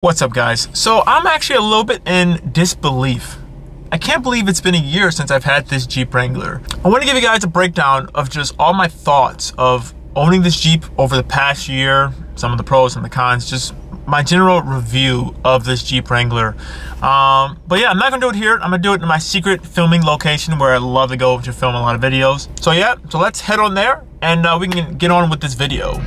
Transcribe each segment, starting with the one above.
What's up, guys? So I'm actually a little bit in disbelief. I can't believe it's been a year since I've had this Jeep Wrangler. I want to give you guys a breakdown of just all my thoughts of owning this Jeep over the past year, some of the pros and the cons, just my general review of this Jeep Wrangler. But yeah, I'm not gonna do it here. I'm gonna do it in my secret filming location where I love to go to film a lot of videos. So yeah, so let's head on there and we can get on with this video.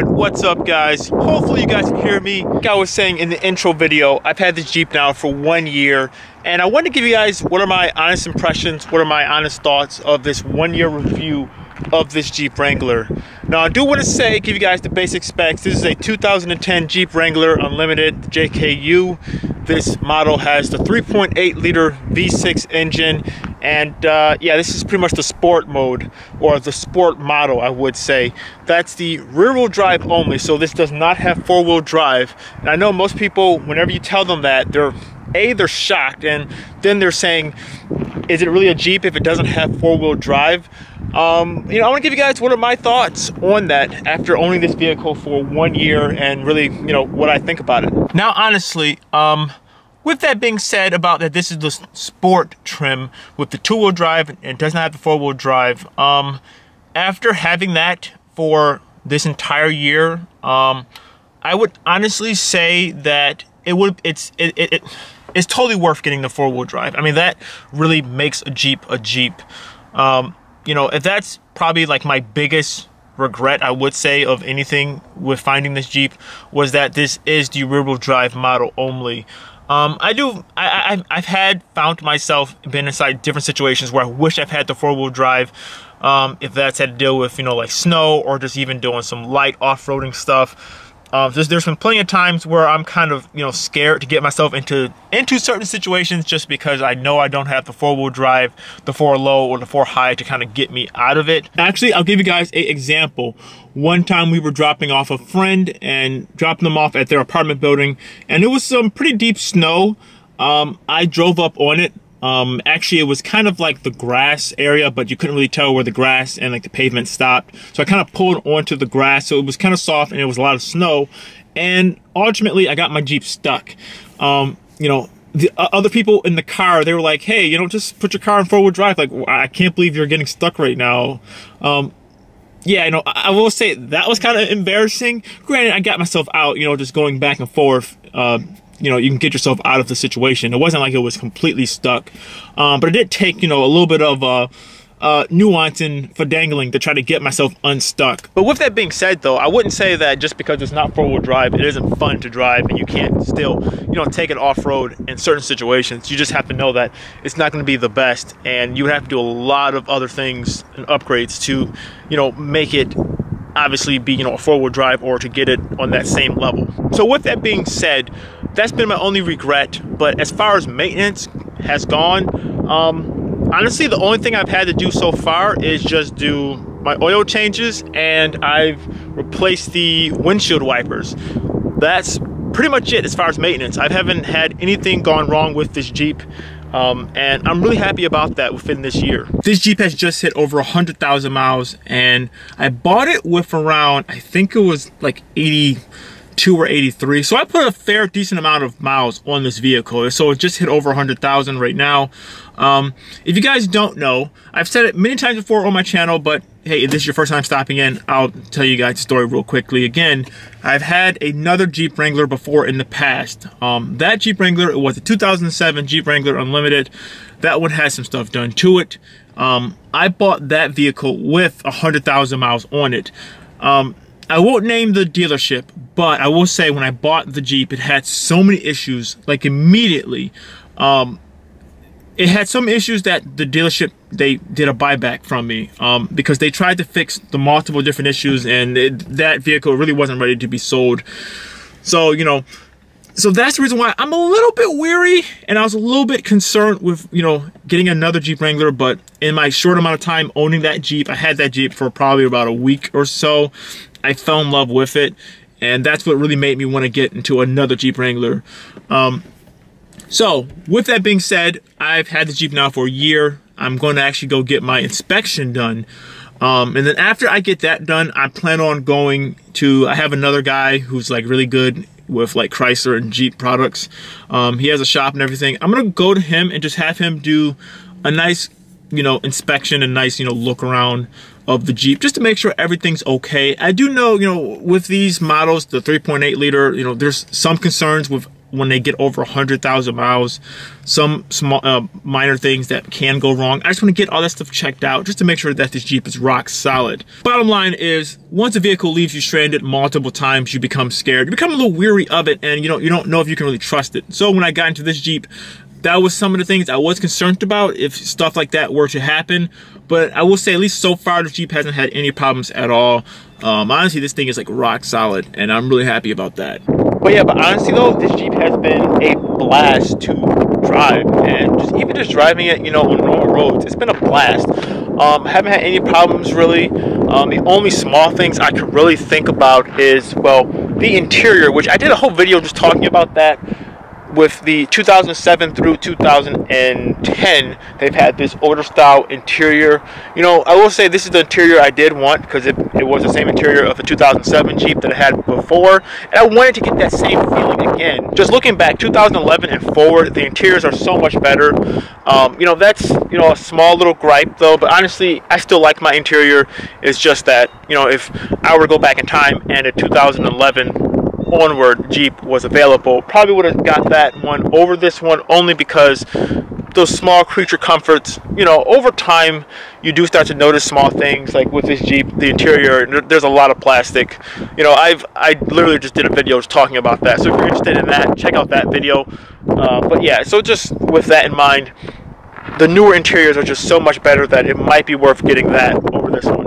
What's up, guys? Hopefully you guys can hear me. Like I was saying in the intro video, I've had this Jeep now for 1 year, and I want to give you guys what are my honest impressions, what are my honest thoughts of this 1 year review of this Jeep Wrangler. Now I do want to say, give you guys the basic specs. This is a 2010 Jeep Wrangler Unlimited JKU. This model has the 3.8 liter V6 engine, and yeah, this is pretty much the sport mode, or the sport model, I would say. That's the rear-wheel drive only, so this does not have four-wheel drive. And I know most people, whenever you tell them that, they're shocked, and then they're saying, is it really a Jeep if it doesn't have four-wheel drive? I want to give you guys what are my thoughts on that after owning this vehicle for 1 year, and really, what I think about it. Now, honestly, with that being said about that, this is the sport trim with the two-wheel drive and it does not have the four-wheel drive. After having that for this entire year, I would honestly say that it's totally worth getting the four-wheel drive. I mean, that really makes a Jeep a Jeep. If that's probably like my biggest regret, I would say, of anything with finding this Jeep, was that this is the rear-wheel drive model only. I've found myself been inside different situations where I wish I've had the four-wheel drive, if that's had to deal with, like snow or just even doing some light off-roading stuff. There's been plenty of times where I'm kind of, scared to get myself into certain situations just because I know I don't have the four-wheel drive, the four low or the four high to kind of get me out of it. Actually, I'll give you guys an example. One time we were dropping off a friend and dropping them off at their apartment building, and it was some pretty deep snow. I drove up on it. Actually, it was kind of like the grass area, but you couldn't really tell where the grass and like the pavement stopped. So I kind of pulled onto the grass, so it was kind of soft and it was a lot of snow. And ultimately, I got my Jeep stuck. The other people in the car, they were like, "Hey, just put your car in four-wheel drive." Like, I can't believe you're getting stuck right now. Yeah, I will say that was kind of embarrassing. Granted, I got myself out, just going back and forth. You can get yourself out of the situation. It wasn't like it was completely stuck. But it did take, a little bit of nuance and fidangling to try to get myself unstuck. But with that being said, though, I wouldn't say that just because it's not four-wheel drive, it isn't fun to drive and you can't still, take it off-road in certain situations. You just have to know that it's not going to be the best, and you would have to do a lot of other things and upgrades to, make it obviously be, a four-wheel drive, or to get it on that same level. So with that being said, that's been my only regret. But as far as maintenance has gone, honestly, the only thing I've had to do so far is just do my oil changes, and I've replaced the windshield wipers. That's pretty much it as far as maintenance. I haven't had anything gone wrong with this Jeep. And I'm really happy about that within this year. This Jeep has just hit over 100,000 miles, and I bought it with around, I think it was like 82 82 or 83. So I put a fair decent amount of miles on this vehicle. So it just hit over 100,000 right now. If you guys don't know, I've said it many times before on my channel, but hey, if this is your first time stopping in, I'll tell you guys the story real quickly. Again, I've had another Jeep Wrangler before in the past. That Jeep Wrangler, it was a 2007 Jeep Wrangler Unlimited. That one has some stuff done to it. I bought that vehicle with 100,000 miles on it. I won't name the dealership, but I will say when I bought the Jeep, it had so many issues, like immediately. It had some issues that the dealership, they did a buyback from me because they tried to fix the multiple different issues, and that vehicle really wasn't ready to be sold. So, you know, so that's the reason why I'm a little bit weary, and I was a little bit concerned with, you know, getting another Jeep Wrangler. But in my short amount of time owning that Jeep, I had that Jeep for probably about a week or so. I fell in love with it, and that's what really made me want to get into another Jeep Wrangler. So with that being said, I've had the Jeep now for a year. I'm going to actually go get my inspection done. And then after I get that done, I plan on going to, I have another guy who's like really good with like Chrysler and Jeep products. He has a shop and everything. I'm going to go to him and just have him do a nice, you know, inspection and nice, you know, look around of the Jeep just to make sure everything's okay. I do know, you know, with these models, the 3.8 liter, you know, there's some concerns with when they get over 100,000 miles, some small minor things that can go wrong. I just want to get all that stuff checked out just to make sure that this Jeep is rock solid. Bottom line is, once a vehicle leaves you stranded multiple times, you become scared. You become a little weary of it, and you don't know if you can really trust it. So when I got into this Jeep, that was some of the things I was concerned about if stuff like that were to happen. But I will say, at least so far, the Jeep hasn't had any problems at all. Honestly, this thing is like rock solid, and I'm really happy about that. But yeah, but honestly though, this Jeep has been a blast to drive, and even just driving it, you know, on normal roads, it's been a blast. Haven't had any problems really. The only small things I could really think about is, well, the interior, which I did a whole video just talking about that. With the 2007 through 2010, they've had this older style interior. You know, I will say this is the interior I did want, because it was the same interior of the 2007 Jeep that I had before, and I wanted to get that same feeling again. Just looking back, 2011 and forward, the interiors are so much better. You know, that's, you know, a small little gripe though, but honestly, I still like my interior. It's just that, you know, if I were to go back in time and a 2011 onward Jeep was available, probably would have got that one over this one, only because those small creature comforts, you know, over time you do start to notice small things. Like with this Jeep, the interior, there's a lot of plastic. You know, I literally just did a video just talking about that, so if you're interested in that, check out that video. But yeah, so just with that in mind, the newer interiors are just so much better that it might be worth getting that over this one.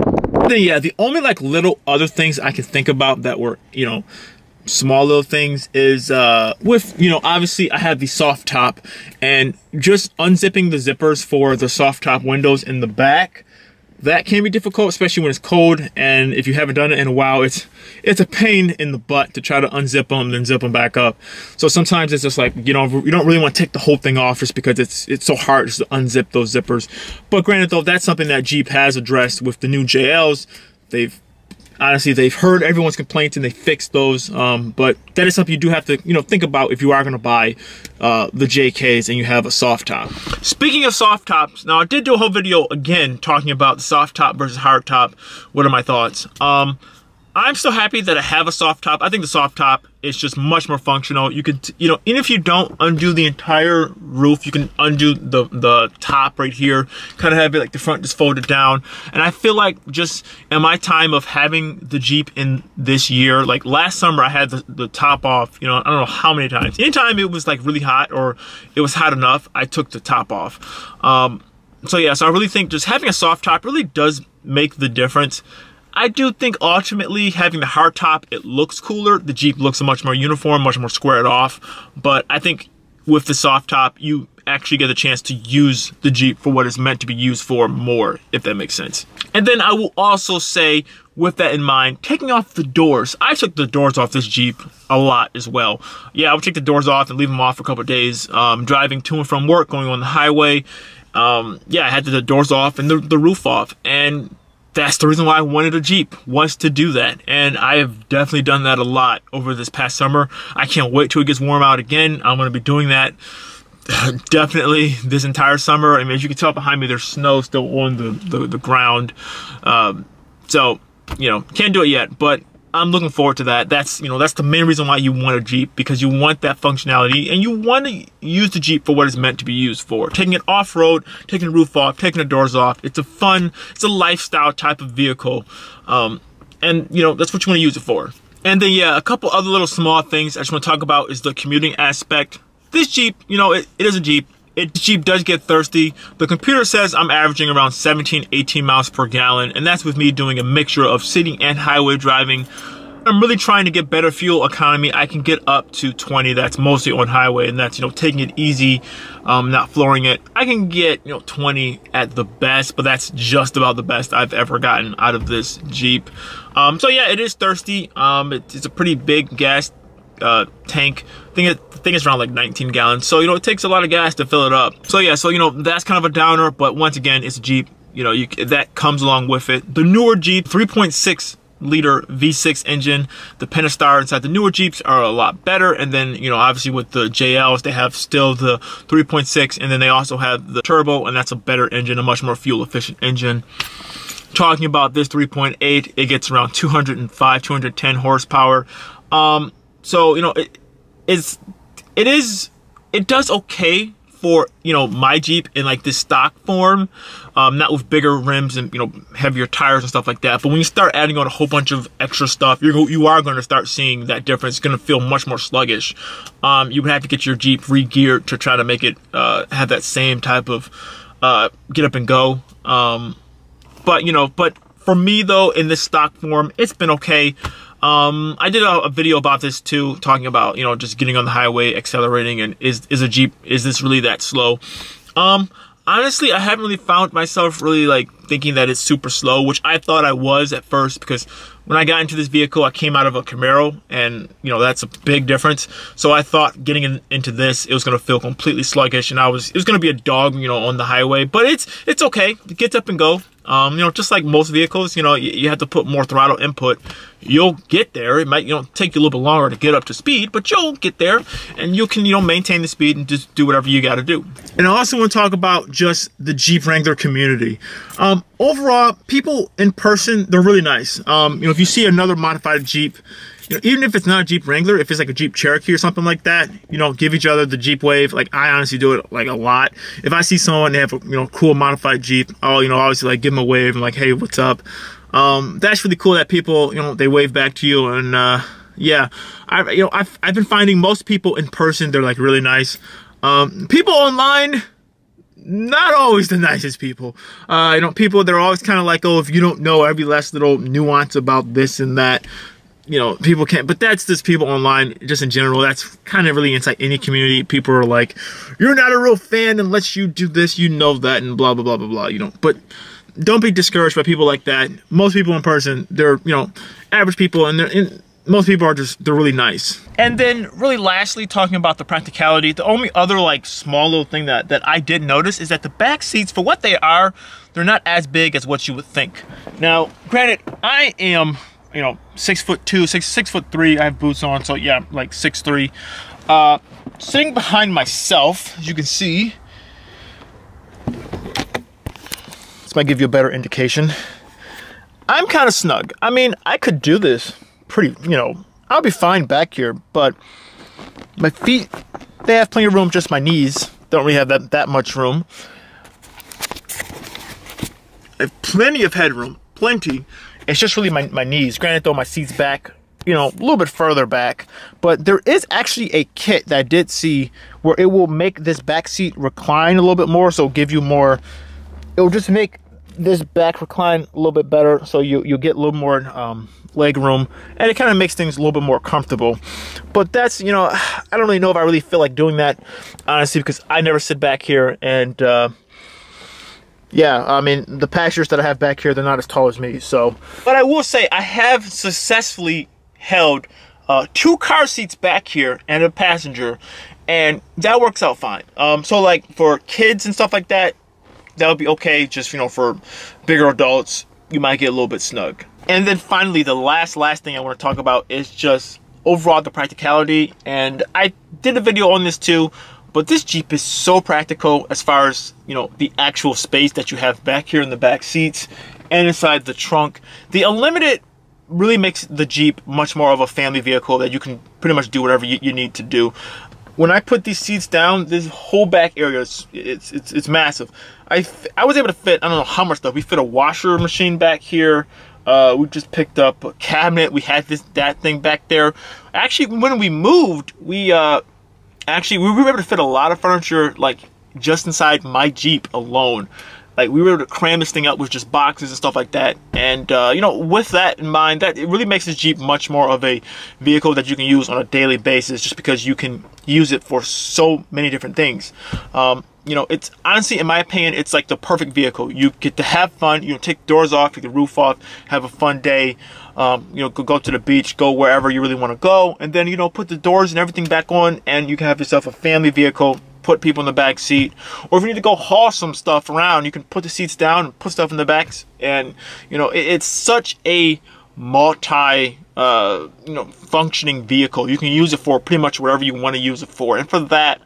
Yeah, the only like little other things I could think about that were, you know, small little things is with, you know, obviously I have the soft top, and just unzipping the zippers for the soft top windows in the back, that can be difficult, especially when it's cold, and if you haven't done it in a while, it's a pain in the butt to try to unzip them and then zip them back up. So sometimes it's just like, you know, you don't really want to take the whole thing off just because it's so hard just to unzip those zippers. But granted though, that's something that Jeep has addressed with the new JLs. Honestly, they've heard everyone's complaints and they fixed those, but that is something you do have to, you know, think about if you are going to buy the JKs and you have a soft top. Speaking of soft tops, now I did do a whole video again talking about the soft top versus hard top. What are my thoughts? I'm still happy that I have a soft top. I think the soft top is just much more functional. You can, you know, even if you don't undo the entire roof, you can undo the top right here, kind of have it like the front just folded down. And I feel like just in my time of having the Jeep in this year, like last summer I had the top off, you know, I don't know how many times. Anytime it was like really hot or it was hot enough, I took the top off. So yeah, so I really think just having a soft top really does make the difference. I do think ultimately having the hard top, it looks cooler. The Jeep looks much more uniform, much more squared off. But I think with the soft top, you actually get a chance to use the Jeep for what it's meant to be used for more, if that makes sense. And then I will also say, with that in mind, taking off the doors. I took the doors off this Jeep a lot as well. Yeah, I would take the doors off and leave them off for a couple of days. Driving to and from work, going on the highway. Yeah, I had the doors off and the roof off. And that's the reason why I wanted a Jeep, was to do that. And I have definitely done that a lot over this past summer. I can't wait till it gets warm out again. I'm going to be doing that definitely this entire summer. I mean, as you can tell behind me, there's snow still on the ground. So, you know, can't do it yet, but I'm looking forward to that. That's, you know, that's the main reason why you want a Jeep, because you want that functionality and you want to use the Jeep for what it's meant to be used for. Taking it off-road, taking the roof off, taking the doors off. It's a lifestyle type of vehicle. And, you know, that's what you want to use it for. And then, yeah, a couple other little small things I just want to talk about is the commuting aspect. This Jeep, you know, it is a Jeep. Jeep does get thirsty. The computer says I'm averaging around 17, 18 miles per gallon, and that's with me doing a mixture of city and highway driving. I'm really trying to get better fuel economy. I can get up to 20. That's mostly on highway, and that's, you know, taking it easy, not flooring it. I can get, you know, 20 at the best, but that's just about the best I've ever gotten out of this Jeep. So yeah, it is thirsty. It's a pretty big gas tank. I think it's around like 19 gallons. So, you know, it takes a lot of gas to fill it up. So yeah, so, you know, that's kind of a downer, but once again, it's a Jeep. You know, that comes along with it. The newer Jeep, 3.6 liter V6 engine. The Pentastar inside the newer Jeeps are a lot better. And then, you know, obviously with the JLs, they have still the 3.6, and then they also have the turbo, and that's a better engine, a much more fuel efficient engine. Talking about this 3.8, it gets around 205, 210 horsepower. So, you know, it does okay for, you know, my Jeep in like this stock form, not with bigger rims and, you know, heavier tires and stuff like that. But when you start adding on a whole bunch of extra stuff, you are going to start seeing that difference. It's going to feel much more sluggish. You would have to get your Jeep re-geared to try to make it have that same type of get up and go. But, you know, but for me though, in this stock form, it's been okay. I did a video about this too, talking about, you know, just getting on the highway, accelerating, and is a Jeep, is this really that slow? Honestly, I haven't really found myself really like thinking that it's super slow, which I thought I was at first, because when I got into this vehicle, I came out of a Camaro, and, you know, that's a big difference. So I thought getting into this, it was going to feel completely sluggish, and it was going to be a dog, you know, on the highway, but it's okay. It gets up and go. You know, just like most vehicles, you know, you have to put more throttle input. You'll get there. It might, you know, take you a little bit longer to get up to speed, but you'll get there, and you can, you know, maintain the speed and just do whatever you got to do. And I also want to talk about just the Jeep Wrangler community. Overall, people in person, they're really nice. You know, if you see another modified Jeep, you know, even if it's not a Jeep Wrangler, if it's like a Jeep Cherokee or something like that, you know, give each other the Jeep wave. Like, I honestly do it like a lot. If I see someone, they have a, you know, cool modified Jeep, I'll, you know, obviously like give them a wave and like, hey, what's up? That's really cool that people, you know, they wave back to you. And yeah, I've been finding most people in person, they're like really nice. People online, not always the nicest people. You know, people, they're always kind of like, oh, if you don't know every last little nuance about this and that, you know, people can't. But that's just people online, just in general. That's kind of really inside any community. People are like, you're not a real fan unless you do this, you know that, and blah, blah, blah, blah, blah, you know. But don't be discouraged by people like that. Most people in person, they're, you know, average people, and most people are just, they're really nice. And then really lastly, talking about the practicality, the only other like small little thing that I did notice is that the back seats, for what they are, they're not as big as what you would think. Now, granted, I am, you know, 6'2", 6'3". I have boots on, so yeah, like 6'3". Sitting behind myself, as you can see, this might give you a better indication. I'm kind of snug. I mean, I could do this pretty, you know, I'll be fine back here, but my feet, they have plenty of room. Just my knees don't really have that much room. I have plenty of headroom, plenty. It's just really my knees. Granted, though, my seat's back, you know, a little bit further back. But there is actually a kit that I did see where it will make this back seat recline a little bit more. So give you more, it will just make this back recline a little bit better. So you'll get a little more leg room. And it kind of makes things a little bit more comfortable. But that's, you know, I don't really know if I really feel like doing that, honestly, because I never sit back here. And yeah, I mean, the passengers that I have back here, they're not as tall as me, so. But I will say, I have successfully held 2 car seats back here and a passenger, and that works out fine. So like for kids and stuff like that, that would be okay. Just, you know, for bigger adults, you might get a little bit snug. And then finally, the last thing I want to talk about is just overall the practicality. And I did a video on this too, but this Jeep is so practical as far as, you know, the actual space that you have back here in the back seats and inside the trunk. The Unlimited really makes the Jeep much more of a family vehicle that you can pretty much do whatever you need to do. When I put these seats down, this whole back area it's massive. I was able to fit, I don't know how much stuff. We fit a washer machine back here. We just picked up a cabinet. We had that thing back there. Actually, when we moved, we were able to fit a lot of furniture, like just inside my Jeep alone. Like, we were able to cram this thing up with just boxes and stuff like that. And, you know, with that in mind, that it really makes this Jeep much more of a vehicle that you can use on a daily basis, just because you can use it for so many different things. You know, it's honestly, in my opinion, it's like the perfect vehicle. You get to have fun, you know, take the doors off, take the roof off, have a fun day, you know, go to the beach, go wherever you really want to go, and then, you know, put the doors and everything back on, and you can have yourself a family vehicle. Put people in the back seat, or if you need to go haul some stuff around, you can put the seats down and put stuff in the backs. And you know, it's such a multi you know, functioning vehicle. You can use it for pretty much whatever you want to use it for, and for that,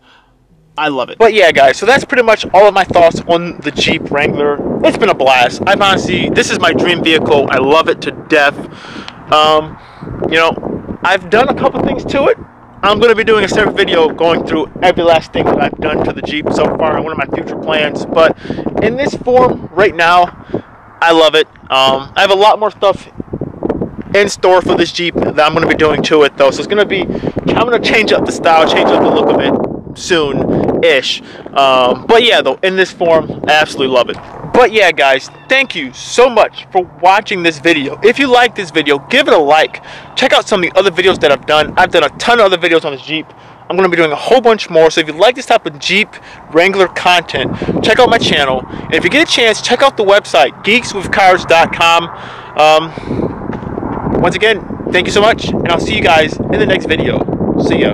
I love it. But yeah, guys, so that's pretty much all of my thoughts on the Jeep Wrangler. It's been a blast. I've honestly, this is my dream vehicle. I love it to death. You know, I've done a couple things to it. I'm going to be doing a separate video going through every last thing that I've done to the Jeep so far and one of my future plans. But in this form right now, I love it. I have a lot more stuff in store for this Jeep that I'm going to be doing to it, though. So it's going to be, I'm going to change up the style, change up the look of it soon-ish. But yeah, though, in this form, I absolutely love it. But yeah, guys, thank you so much for watching this video. If you like this video, give it a like. Check out some of the other videos that I've done. I've done a ton of other videos on this Jeep. I'm going to be doing a whole bunch more. So if you like this type of Jeep Wrangler content, check out my channel. And if you get a chance, check out the website, geekswithcars.com. Once again, thank you so much, and I'll see you guys in the next video. See ya.